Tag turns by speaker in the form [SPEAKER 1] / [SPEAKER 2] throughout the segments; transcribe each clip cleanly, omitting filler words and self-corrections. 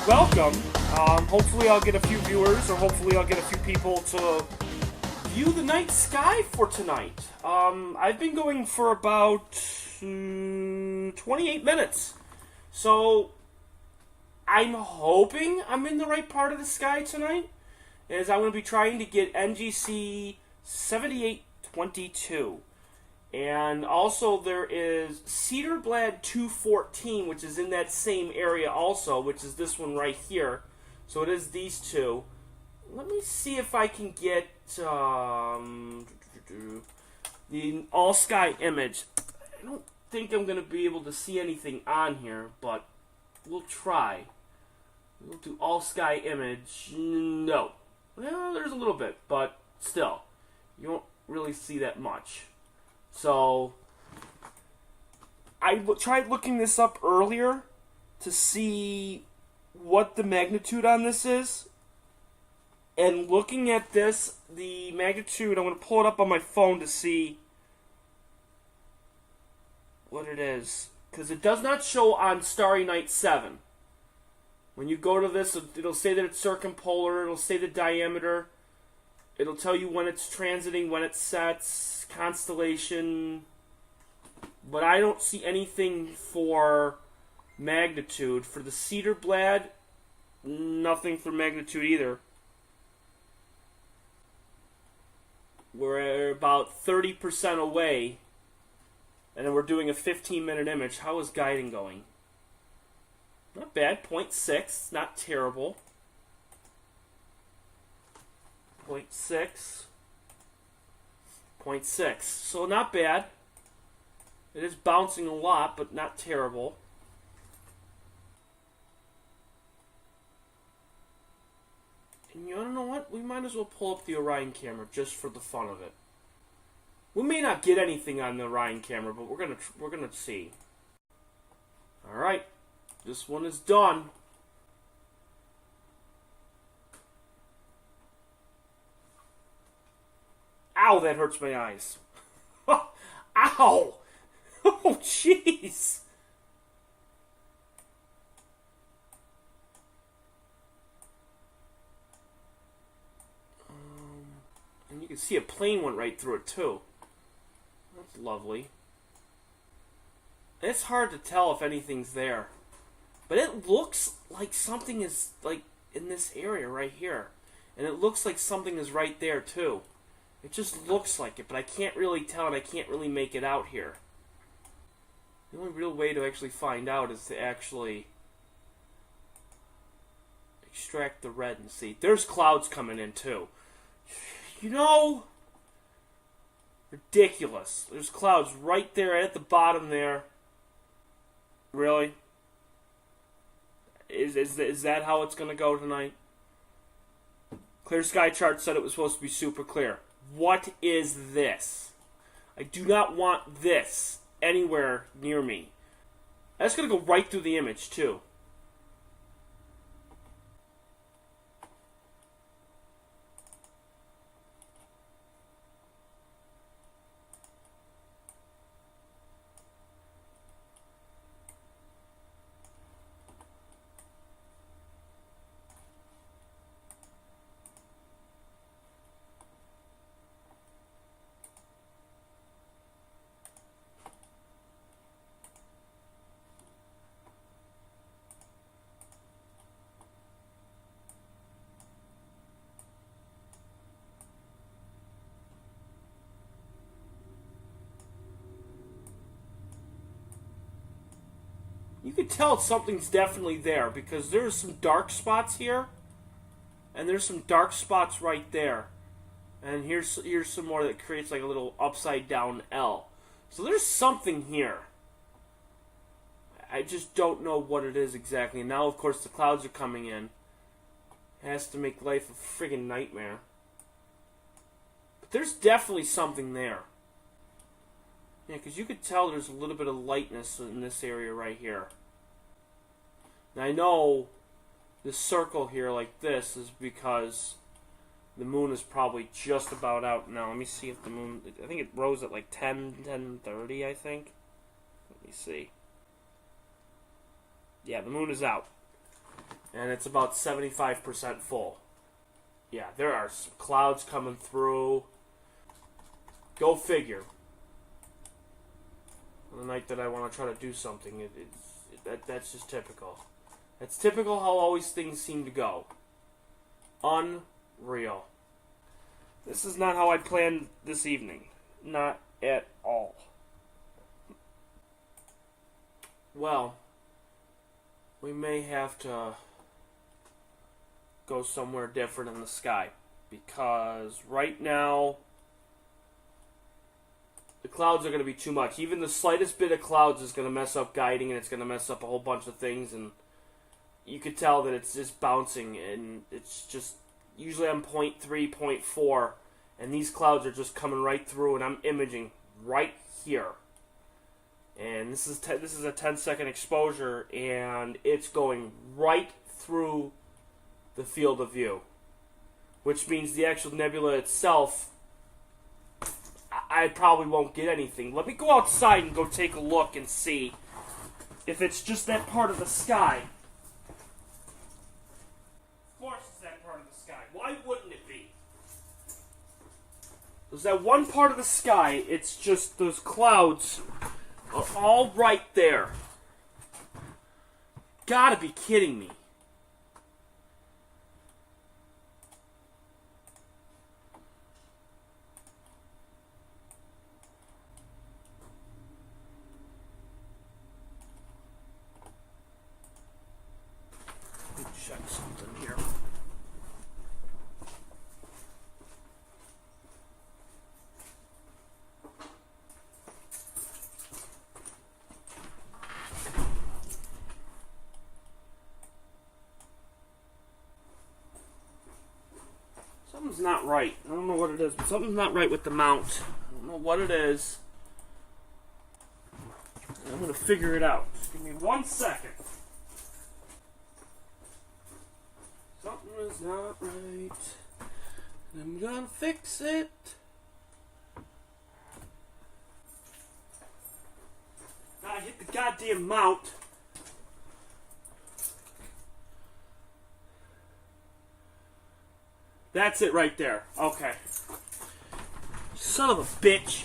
[SPEAKER 1] welcome. Hopefully I'll get a few viewers, or hopefully I'll get a few people to view the night sky for tonight. I've been going for about 28 minutes. So, I'm hoping I'm in the right part of the sky tonight, as I'm going to be trying to get NGC 7822. And also there is Cedarblad 214, which is in that same area also, which is this one right here. So it is these two. Let me see if I can get the all-sky image. I don't think I'm going to be able to see anything on here, but we'll try. We'll do all-sky image. No. Well, there's a little bit, but still. You won't really see that much. So, I tried looking this up earlier to see what the magnitude on this is. And looking at this, the magnitude, I'm going to pull it up on my phone to see what it is. Because it does not show on Starry Night 7. When you go to this, it'll say that it's circumpolar, it'll say the diameter, it'll tell you when it's transiting, when it sets, constellation, but I don't see anything for magnitude. For the Cedarblad, nothing for magnitude either. We're about 30% away, and then we're doing a 15-minute image. How is guiding going? Not bad, 0.6, not terrible. 0.6. 0.6, so not bad. It is bouncing a lot, but not terrible. And you wanna know what? We might as well pull up the Orion camera just for the fun of it. We may not get anything on the Orion camera, but we're gonna see. All right, this one is done. Ow, that hurts my eyes. Ow! Oh, jeez! And you can see a plane went right through it, too. That's lovely. It's hard to tell if anything's there. But it looks like something is, like, in this area right here. And it looks like something is right there, too. It just looks like it, but I can't really tell, and I can't really make it out here. The only real way to actually find out is to actually extract the red and see. There's clouds coming in, too. You know, ridiculous. There's clouds right there at the bottom there. Really? Is that how it's going to go tonight? Clear Sky Chart said it was supposed to be super clear. What is this? I do not want this anywhere near me. That's going to go right through the image, too. You can tell something's definitely there because there's some dark spots here, and there's some dark spots right there. And here's some more that creates like a little upside down L. So there's something here. I just don't know what it is exactly. And now, of course, the clouds are coming in. It has to make life a friggin' nightmare. But there's definitely something there. Yeah, because you could tell there's a little bit of lightness in this area right here. And I know this circle here like this is because the moon is probably just about out now. Let me see if the moon... I think it rose at like 10:30, I think. Let me see. Yeah, the moon is out. and it's about 75% full. Yeah, there are some clouds coming through. Go figure. On the night that I want to try to do something, that's just typical. That's typical how always things seem to go. Unreal. This is not how I planned this evening. Not at all. Well, we may have to go somewhere different in the sky, because right now the clouds are going to be too much. Even the slightest bit of clouds is going to mess up guiding, and it's going to mess up a whole bunch of things, and you could tell that it's just bouncing, and it's just, usually I'm 0.3, 0.4, and these clouds are just coming right through, and I'm imaging right here. And this is a 10-second exposure, and it's going right through the field of view, which means the actual nebula itself, I probably won't get anything. Let me go outside and go take a look and see if it's just that part of the sky. Of course it's that part of the sky. Why wouldn't it be? There's that one part of the sky, it's just those clouds are all right there. Gotta be kidding me. Let me check something here. Something's not right. I don't know what it is, but something's not right with the mount. I don't know what it is. I'm going to figure it out. Just give me 1 second. Something is not right. I'm going to fix it. Gotta hit the goddamn mount. That's it right there. Okay. Son of a bitch.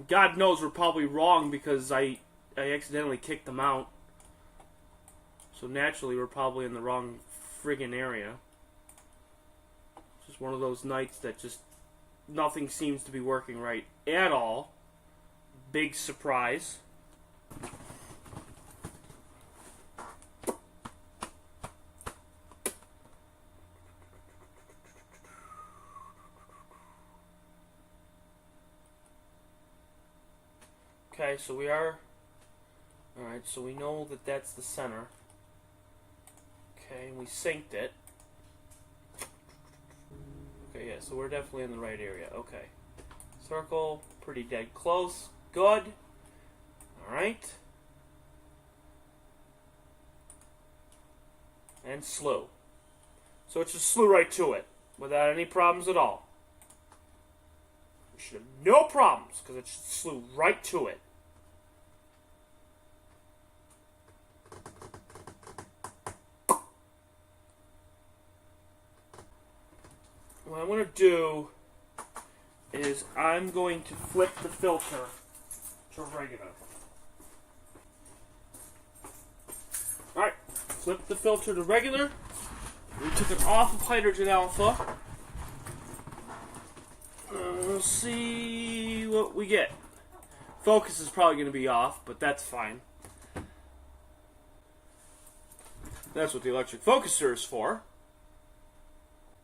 [SPEAKER 1] God knows we're probably wrong because I accidentally kicked them out. So naturally we're probably in the wrong friggin' area. It's just one of those nights that just nothing seems to be working right at all. Big surprise. Okay, so we are... Alright, so we know that that's the center. Okay, and we synced it. Okay, yeah, so we're definitely in the right area. Okay. Circle, pretty dead close. Good. Alright. And slew. So it just slew right to it, without any problems at all. We should have no problems, because it just slew right to it. What I'm going to do is I'm going to flip the filter to regular. Alright, flip the filter to regular. We took it off of hydrogen alpha. We'll see what we get. Focus is probably going to be off, but that's fine. That's what the electric focuser is for.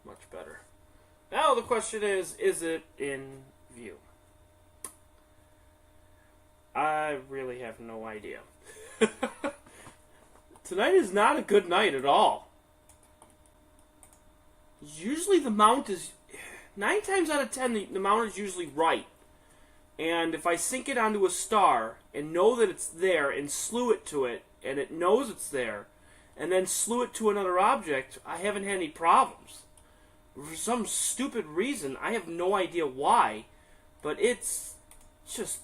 [SPEAKER 1] Much better. Now the question is it in view? I really have no idea. Tonight is not a good night at all. Usually the mount is... 9 times out of 10, the mount is usually right. And if I sync it onto a star and know that it's there and slew it to it, and it knows it's there, and then slew it to another object, I haven't had any problems. For some stupid reason, I have no idea why, but it's just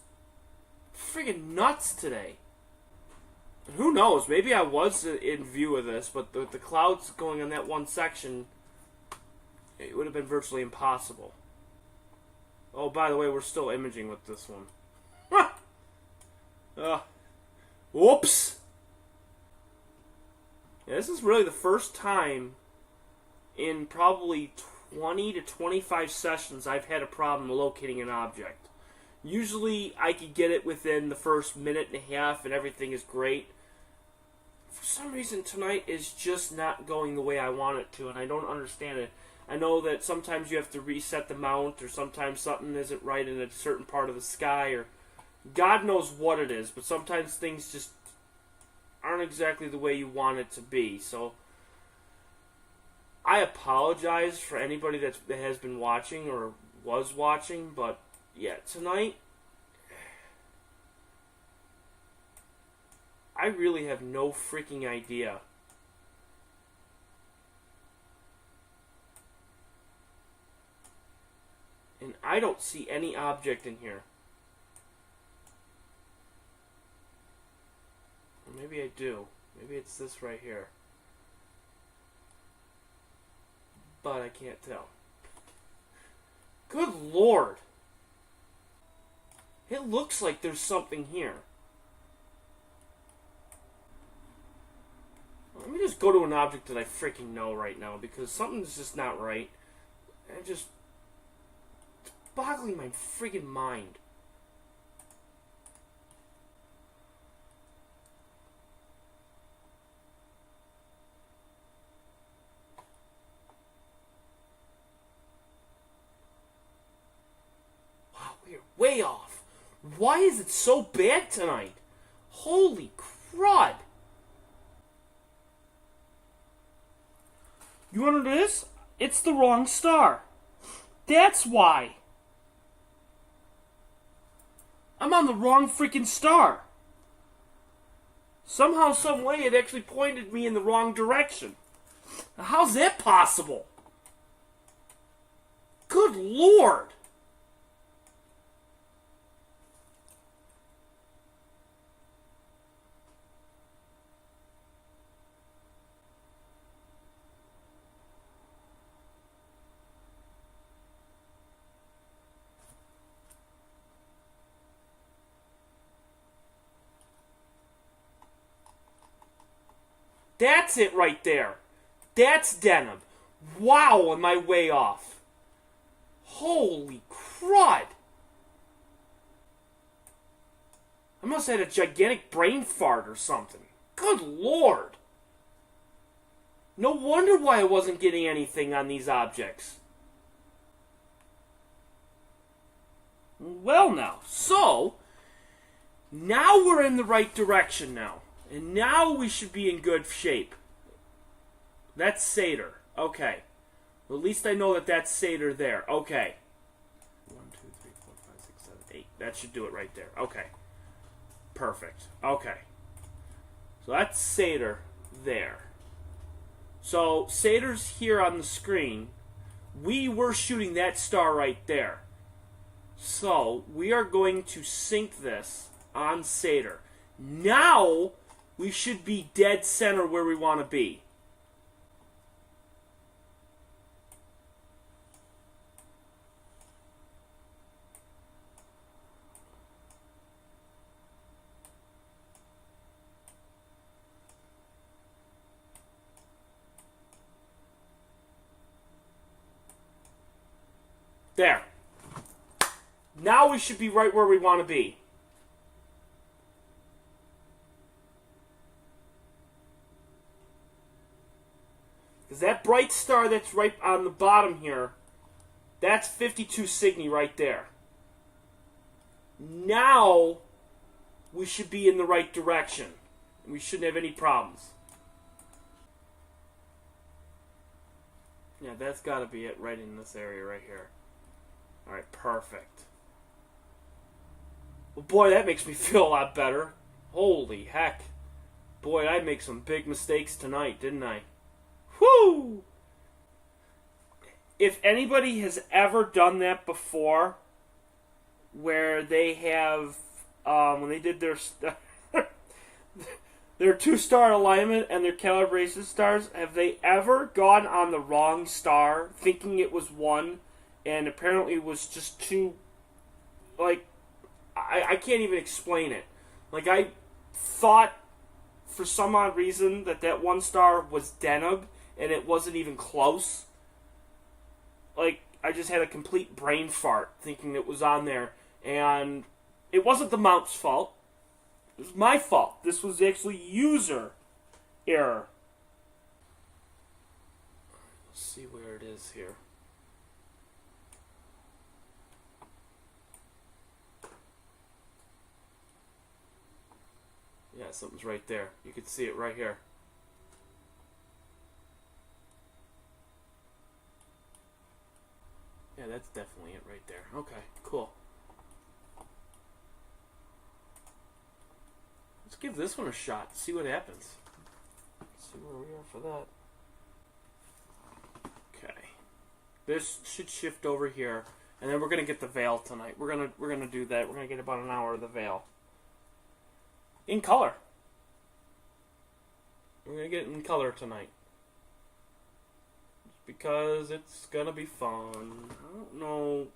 [SPEAKER 1] Friggin' nuts today. Who knows? Maybe I was in view of this, but with the clouds going on that one section, it would have been virtually impossible. Oh, by the way, we're still imaging with this one. Whoops! Yeah, this is really the first time in probably 20 to 25 sessions I've had a problem locating an object. Usually I could get it within the first minute and a half and everything is great. For some reason tonight is just not going the way I want it to, and I don't understand it. I know that sometimes you have to reset the mount, or sometimes something isn't right in a certain part of the sky, or God knows what it is, but sometimes things just aren't exactly the way you want it to be. So I apologize for anybody that has been watching or was watching, but yeah, tonight I really have no freaking idea. And I don't see any object in here. Or maybe I do. Maybe it's this right here. But I can't tell. Good Lord! It looks like there's something here. Let me just go to an object that I freaking know right now, because something's just not right. It's boggling my freaking mind. Wow, we're way off. Why is it so bad tonight? Holy crud! You want to do this? It's the wrong star. That's why. I'm on the wrong freaking star. Somehow, some way, it actually pointed me in the wrong direction. How's that possible? Good Lord. That's it right there. That's Denham. Wow, am I way off? Holy crud. I must have had a gigantic brain fart or something. Good Lord. No wonder why I wasn't getting anything on these objects. Well now, so now we're in the right direction now. And now we should be in good shape. That's Satyr. Okay. Well, at least I know that that's Satyr there. Okay. 1, 2, 3, 4, 5, 6, 7, 8. That should do it right there. Okay. Perfect. Okay. So that's Satyr there. So Satyr's here on the screen. We were shooting that star right there. So we are going to sync this on Satyr. Now we should be dead center where we want to be. There. Now we should be right where we want to be. Because that bright star that's right on the bottom here, that's 52 Cygni right there. Now we should be in the right direction. We shouldn't have any problems. Yeah, that's got to be it right in this area right here. Alright, perfect. Well, boy, that makes me feel a lot better. Holy heck. Boy, I make some big mistakes tonight, didn't I? Whoo! If anybody has ever done that before, where they have when they did their their 2-star alignment and their calibration stars, have they ever gone on the wrong star thinking it was 1 and apparently it was just 2? Like, I can't even explain it. Like, I thought for some odd reason that 1 star was Deneb and it wasn't even close. Like, I just had a complete brain fart thinking it was on there, and it wasn't the mount's fault. It was my fault. This was actually user error. Let's see where it is here. Yeah, something's right there. You can see it right here. Yeah, that's definitely it right there. Okay, cool. Let's give this one a shot, see what happens. Let's see where we are for that. Okay. This should shift over here, and then we're gonna get the veil tonight. We're gonna do that. We're gonna get about an hour of the veil. In color. We're gonna get it in color tonight. Just because it's gonna be fun. I don't know.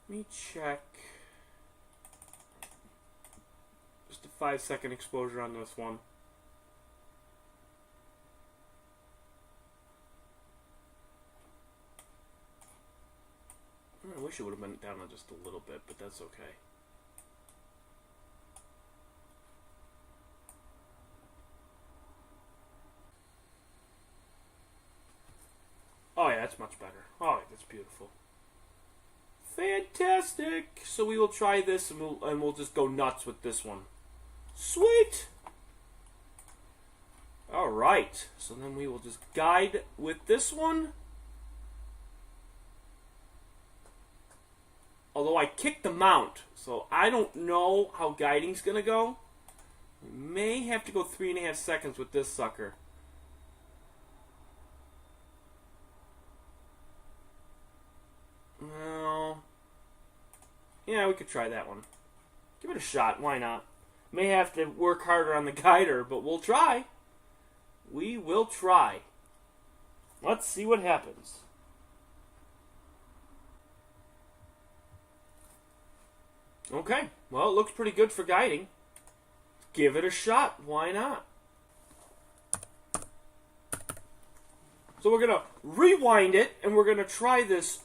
[SPEAKER 1] Let me check. Just a 5-second exposure on this one. I wish it would have been down on just a little bit, but that's okay. Oh yeah, that's much better. Oh, that's beautiful. Fantastic! So we will try this, and we'll just go nuts with this one. Sweet! Alright, so then we will just guide with this one. Although I kicked the mount, so I don't know how guiding's gonna go. We may have to go 3.5 seconds with this sucker. Well, yeah, we could try that one. Give it a shot, why not? May have to work harder on the guider, but we'll try. We will try. Let's see what happens. Okay, well, it looks pretty good for guiding. Give it a shot, why not? So we're going to rewind it, and we're going to try this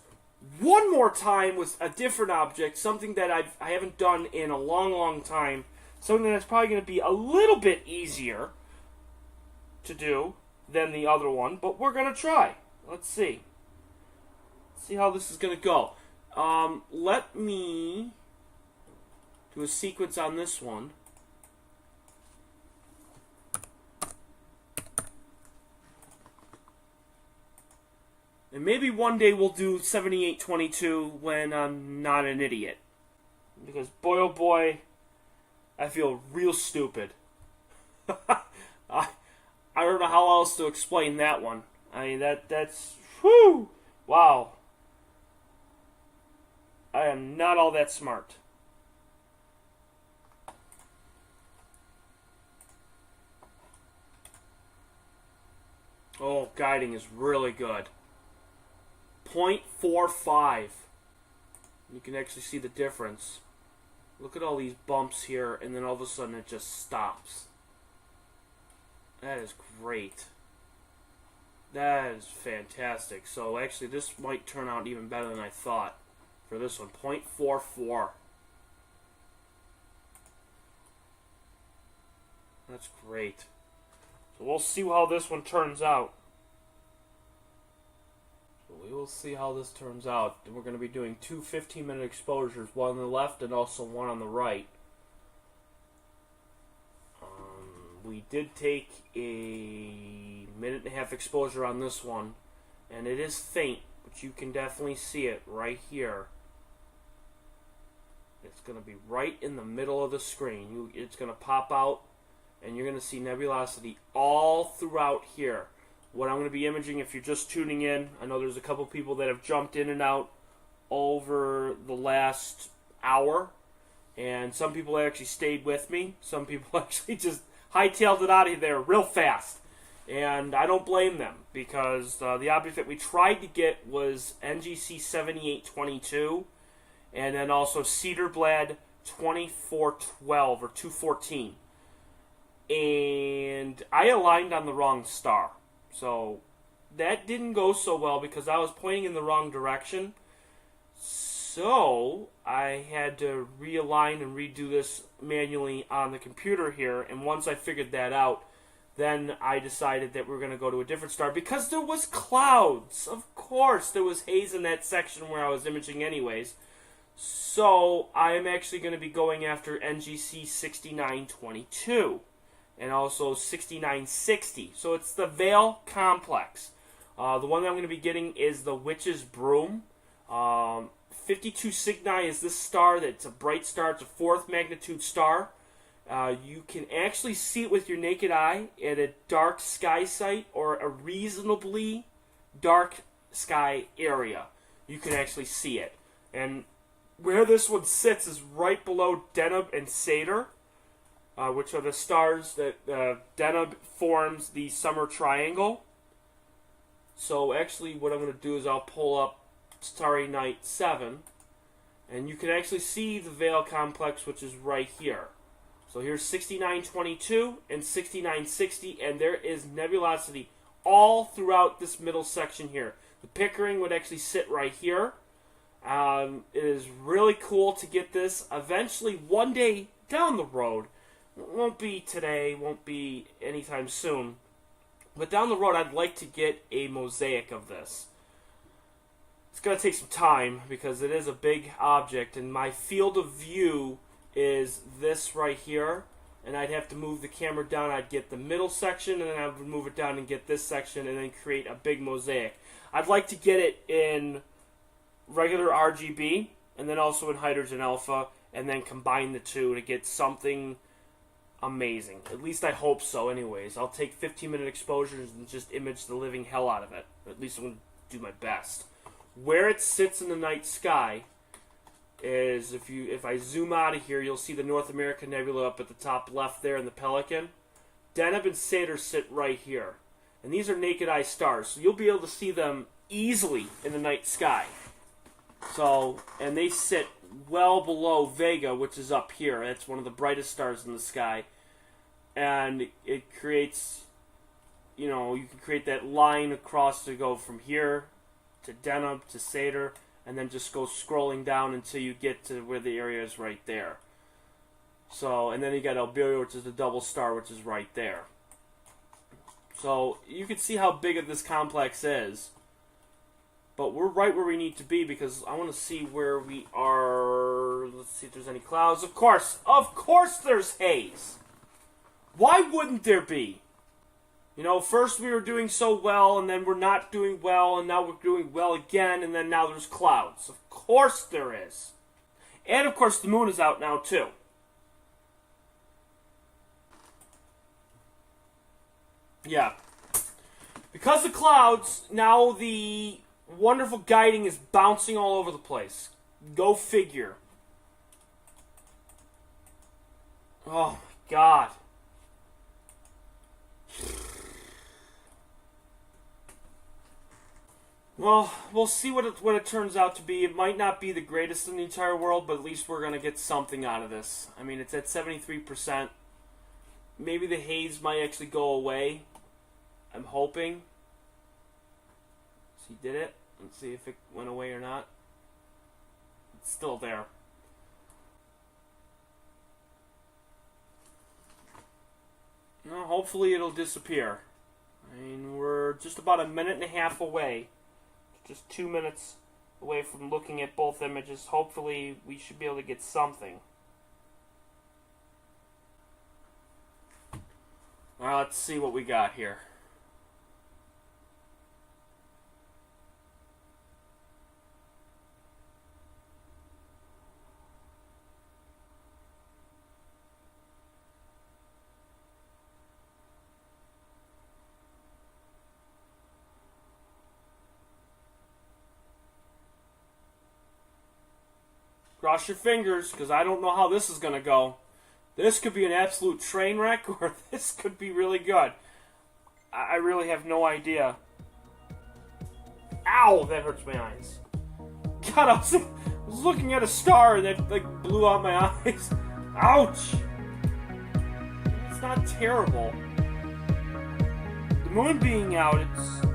[SPEAKER 1] one more time with a different object, something that I haven't done in a long, long time. Something that's probably going to be a little bit easier to do than the other one, but we're going to try. Let's see. Let's see how this is going to go. Let me do a sequence on this one. And maybe one day we'll do 7822 when I'm not an idiot. Because boy oh boy, I feel real stupid. I don't know how else to explain that one. I mean, that's whew, wow. I am not all that smart. Oh, guiding is really good. 0.45. You can actually see the difference. Look at all these bumps here, and then all of a sudden it just stops. That is great. That is fantastic. So actually this might turn out even better than I thought for this one. 0.44. That's great. So we'll see how this one turns out. We will see how this turns out. We're going to be doing 2 15-minute exposures, one on the left and also one on the right. We did take a 1.5-minute exposure on this one, and it is faint, but you can definitely see it right here. It's going to be right in the middle of the screen. It's going to pop out, and you're going to see nebulosity all throughout here. What I'm going to be imaging, if you're just tuning in, I know there's a couple people that have jumped in and out over the last hour, And some people actually stayed with me. Some people actually just hightailed it out of there real fast. And I don't blame them, because the object that we tried to get was NGC 7822, and then also Cedarblad 2412 or 214. And I aligned on the wrong star. So that didn't go so well because I was pointing in the wrong direction. So I had to realign and redo this manually on the computer here. And once I figured that out, then I decided that we were going to go to a different star because there was clouds. Of course, there was haze in that section where I was imaging anyways. So I am actually going to be going after NGC 6922 and also 6960. So it's the Veil Complex. The one that I'm going to be getting is the Witch's Broom. 52 Cygni is this star that's a bright star. It's a 4th magnitude star. You can actually see it with your naked eye at a dark sky site or a reasonably dark sky area. You can actually see it. And where this one sits is right below Deneb and Satyr, which are the stars that Deneb forms the summer triangle. So actually what I'm going to do is I'll pull up Starry Night 7, and you can actually see the Veil Complex, which is right here. So here's 6922 and 6960, and there is nebulosity all throughout this middle section here. The Pickering would actually sit right here. It is really cool to get this. Eventually, one day down the road, won't be today, won't be anytime soon, but down the road I'd like to get a mosaic of this. It's going to take some time because it is a big object, and my field of view is this right here, and I'd have to move the camera down. I'd get the middle section, and then I would move it down and get this section, and then create a big mosaic. I'd like to get it in regular RGB, and then also in hydrogen alpha, and then combine the two to get something amazing. At least I hope so anyways. I'll take 15-minute exposures and just image the living hell out of it. At least I'm going to do my best. Where it sits in the night sky is, if I zoom out of here, you'll see the North America Nebula up at the top left there in the Pelican. Deneb and Satyr sit right here. And these are naked eye stars, so you'll be able to see them easily in the night sky. So, and they sit well below Vega, which is up here. That's one of the brightest stars in the sky. And it creates, you can create that line across to go from here to Deneb to Satyr, and then just go scrolling down until you get to where the area is right there. So, and then you got Alberia, which is the double star, which is right there. So, you can see how big this complex is. But we're right where we need to be because I want to see where we are. Let's see if there's any clouds. Of course there's haze. Why wouldn't there be? First we were doing so well, and then we're not doing well, and now we're doing well again, and then now there's clouds. Of course there is. And of course the moon is out now too. Yeah. Because of clouds, now the wonderful guiding is bouncing all over the place. Go figure. Oh my god. Well, we'll see what it turns out to be. It might not be the greatest in the entire world, but at least we're going to get something out of this. I mean, it's at 73%. Maybe the haze might actually go away. I'm hoping. So he did it. Let's see if it went away or not. It's still there. Well, hopefully it'll disappear. I mean, we're just about a minute and a half away. Just 2 minutes away from looking at both images. Hopefully we should be able to get something. Well, let's see what we got here. Cross your fingers, because I don't know how this is going to go. This could be an absolute train wreck, or this could be really good. I really have no idea. Ow! That hurts my eyes. God, I was looking at a star and that like blew out my eyes. Ouch! It's not terrible. The moon being out, it's